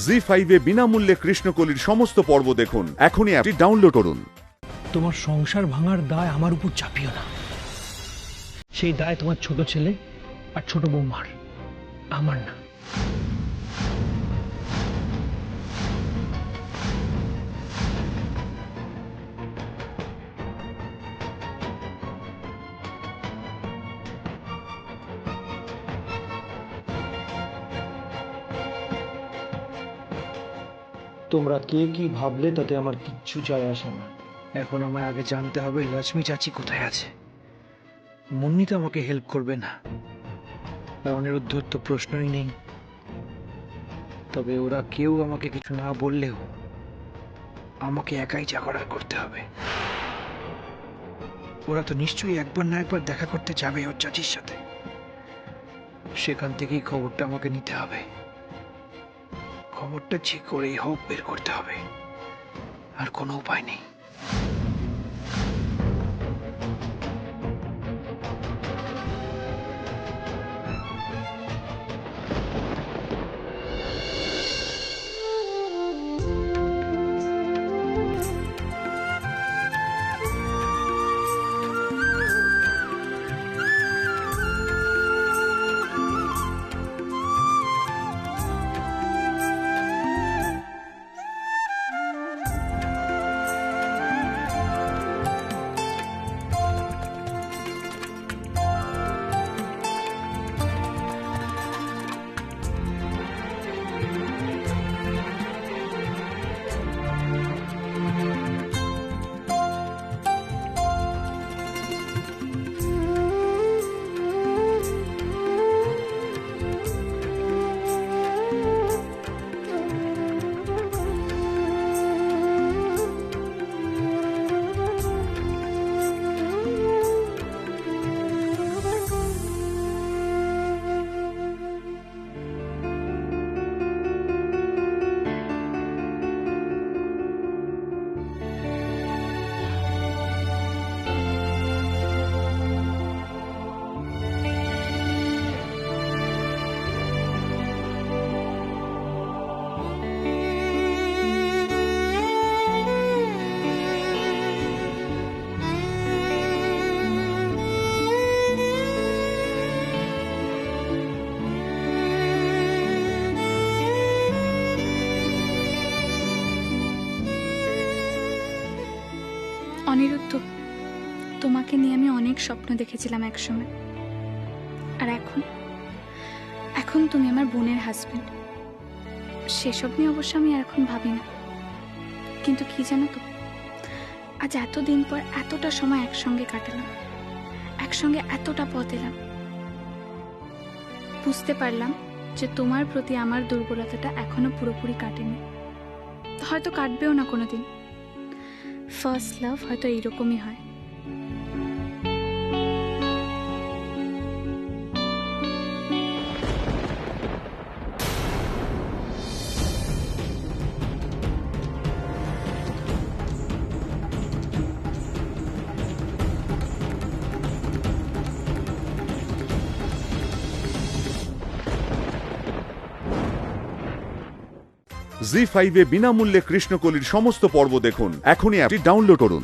জি5 এ বিনামূল্যে কৃষ্ণকলির সমস্ত পর্ব দেখুন। এখনই অ্যাপটি ডাউনলোড করুন। তোমার সংসার ভাঙার দায় আমার উপর চাপিও না। সেই দায় তোমার ছোট ছেলে আর ছোট বৌমার, আমার না। তোমরা কে কি ভাবলে তাতে আমার কিচ্ছু যায় আসে না। এখন আমায় আগে জানতে হবে লক্ষ্মী চাচি কোথায় আছে। মুন্নি তো আমাকে হেল্প করবে না, অনিরুদ্ধর তো প্রশ্নই নেই। তবে ওরা কেউ আমাকে কিছু না বললেও আমাকে একাই যা করার করতে হবে। ওরা তো নিশ্চয়ই একবার না একবার দেখা করতে যাবে ওর চাচির সাথে। সেখান থেকেই খবরটা আমাকে নিতে হবে। খবরটা যে করেই হোক বের করতে হবে, আর কোনো উপায় নেই। অনিরুদ্ধ, তোমাকে নিয়ে আমি অনেক স্বপ্ন দেখেছিলাম একসময়। আর এখন এখন তুমি আমার বোনের হাজবেন্ড। সেসব নিয়ে অবশ্য আমি আর এখন ভাবি না। কিন্তু কি জানো তো, আজ এতদিন পর এতটা সময় একসঙ্গে কাটালাম, একসঙ্গে এতটা পথ এলাম, বুঝতে পারলাম যে তোমার প্রতি আমার দুর্বলতাটা এখনো পুরোপুরি কাটেনি। হয়তো কাটবেও না কোনোদিন। ফার্স্ট লাভ হয়তো এইরকমই হয়। জি5 এ বিনামূল্যে কৃষ্ণকলির সমস্ত পর্ব দেখুন। এখনই অ্যাপটি ডাউনলোড করুন।